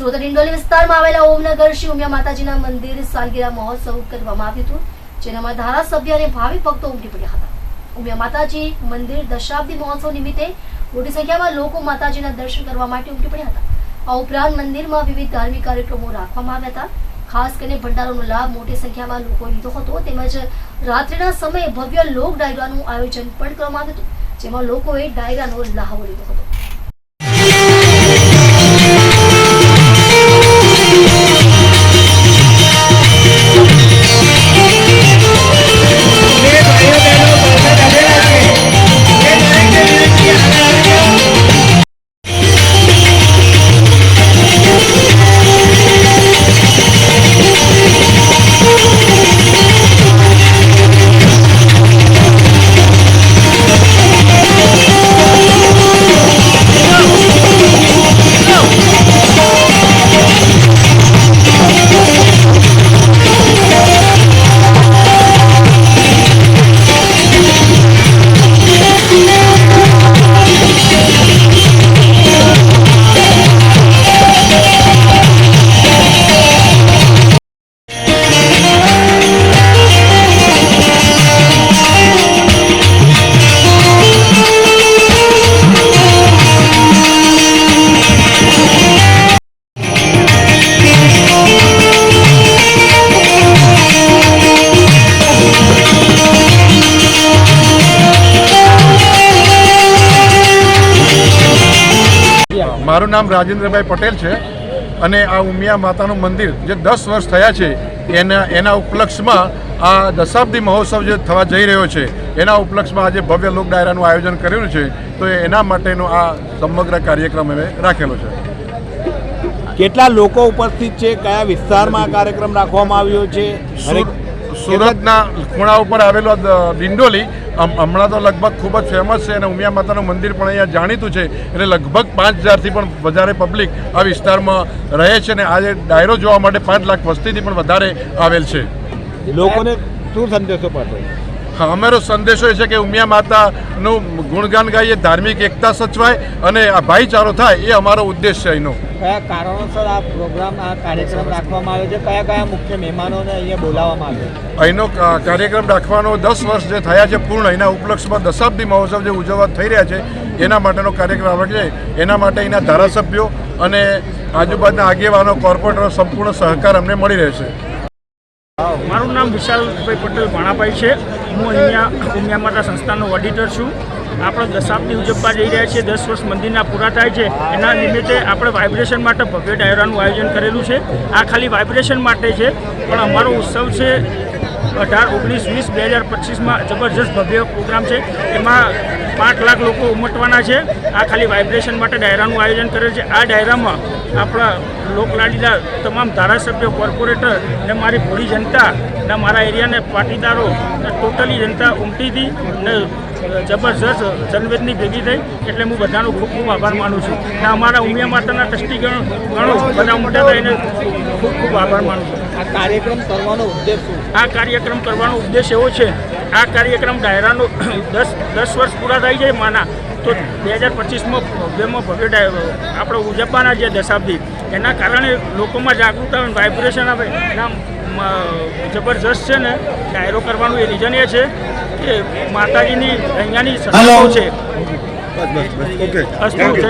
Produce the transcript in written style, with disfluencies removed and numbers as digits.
સુરત ડિંડોલી વિસ્તારમાં આવેલા ઓમનગર શ્રી ઉમિયા માતાજીના મંદિર સાલગીરા મહોત્સવ કરવામાં આવ્યું હતું, જેનામાં ધારાસભ્ય અને ભાવિક ભક્તો ઉમટી પડ્યા હતા। ઉમિયા માતાજી મંદિર દશાબ્દી મહોત્સવ નિમિત્તે મોટી સંખ્યામાં લોકો માતાજીના દર્શન કરવા માટે ઉમટી પડ્યા હતા। આ ઉપરાંત મંદિરમાં વિવિધ ધાર્મિક કાર્યક્રમો રાખવામાં આવ્યા હતા। ખાસ કરીને ભંડારોનો લાભ મોટી સંખ્યામાં લોકોએ લીધો હતો, તેમજ રાત્રિના સમયે ભવ્ય લોક ડાયરાનું આયોજન પણ કરવામાં આવ્યું હતું, જેમાં લોકોએ ડાયરાનો લાહવો લીધો હતો। મારું નામ રાજેન્દ્રભાઈ પટેલ છે અને આ ઉમિયા માતાનું મંદિર જે 10 વર્ષ થયા છે એના ઉપલક્ષમાં આ દશાબ્દી મહોત્સવ જે થવા જઈ રહ્યો છે એના ઉપલક્ષમાં આજે ભવ્ય લોક ડાયરાનું આયોજન કરેલું છે, તો એના માટેનો આ સમગ્ર કાર્યક્રમ અમે રાખેલો છે। કેટલા લોકો ઉપસ્થિત છે, કયા વિસ્તારમાં આ કાર્યક્રમ રાખવામાં આવ્યો છે? સુરતના ખૂણા ઉપર આવેલો ડિંડોલી હમણાં તો લગભગ ખૂબ જ ફેમસ છે અને ઉમિયા માતાનું મંદિર પણ અહીંયા જાણીતું છે, એટલે લગભગ 5000થી પણ વધારે પબ્લિક આ વિસ્તારમાં રહે છે અને આજે ડાયરો જોવા માટે 5 લાખ વસ્તીથી પણ વધારે આવેલ છે। લોકોને શું સંદેશો પાછળ? હા, અમારો સંદેશો એ છે કે ઉમિયા માતાનું ગુણગાન ગાઈએ, ધાર્મિક એકતા સચવાય અને આ ભાઈચારો થાય, એ અમારો ઉદ્દેશ છે એનો। કયા કારણોસર આ પ્રોગ્રામ, આ કાર્યક્રમ રાખવામાં આવ્યો છે? કયા કયા મુખ્ય મહેમાનોને અહીંયા બોલાવવામાં આવ્યા? અહીંનો કાર્યક્રમ રાખવાનો 10 વર્ષ જે થયા છે પૂર્ણ, એના ઉપલક્ષમાં દશાબ્દી મહોત્સવ જે ઉજવવા થઈ રહ્યા છે એના માટેનો કાર્યક્રમ આવે છે। એના માટે અહીંના ધારાસભ્યો અને આજુબાજુના આગેવાનો, કોર્પોરેટરો સંપૂર્ણ સહકાર અમને મળી રહેશે। મારું નામ વિશાલભાઈ પટેલ ભાણાભાઈ છે। હું અહીંયા ઉમિયા માતા સંસ્થાનો ઓડિટર છું। આપણે દશાબ્દી ઉજવવા જઈ રહ્યા છીએ, 10 વર્ષ મંદિરના પૂરા થાય છે, એના નિમિત્તે આપણે વાઇબ્રેશન માટે ભવ્ય ડાયરાનું આયોજન કરેલું છે। આ ખાલી વાઇબ્રેશન માટે છે, પણ અમારો ઉત્સવ છે 18-19-2025માં જબરજસ્ત ભવ્ય પ્રોગ્રામ છે, એમાં 5 લાખ લોકો ઉમટવાના છે। આ ખાલી વાઇબ્રેશન માટે ડાયરાનું આયોજન કરેલ છે। આ ડાયરામાં આપણા લોકલાડીલા તમામ ધારાસભ્યો, કોર્પોરેટર ને મારી ભોળી જનતા ને મારા એરિયાને પાટીદારો ને ટોટલી જનતા ઉમટી હતી ને જબરજસ્ત જનવેદની ભેગી થઈ, એટલે હું બધાનો ખૂબ ખૂબ આભાર માનું છું ને અમારા ઉમિયા માતાના ટ્રસ્ટીગણો બધા ઉમટ્યા હતા, એને ખૂબ ખૂબ આભાર માનું છું। આ કાર્યક્રમ કરવાનો ઉદ્દેશ શું? આ કાર્યક્રમ કરવાનો ઉદ્દેશ એવો છે, આ કાર્યક્રમ ડાયરાનો 10 વર્ષ પૂરા થઈ જાય માના, તો 2025માં ભવ્યમાં ભવ્ય આપણે ઉજવવાના છે દશાબ્દી, એના કારણે લોકોમાં જાગૃતતા આવે, વાઇબ્રેશન આવે, એના જબરજસ્ત છે ને ડાયરો કરવાનું એ રીઝન એ છે કે માતાજીની અહીંયાની સંસ્થાઓ છે। ઓકે, અસ્તુ જય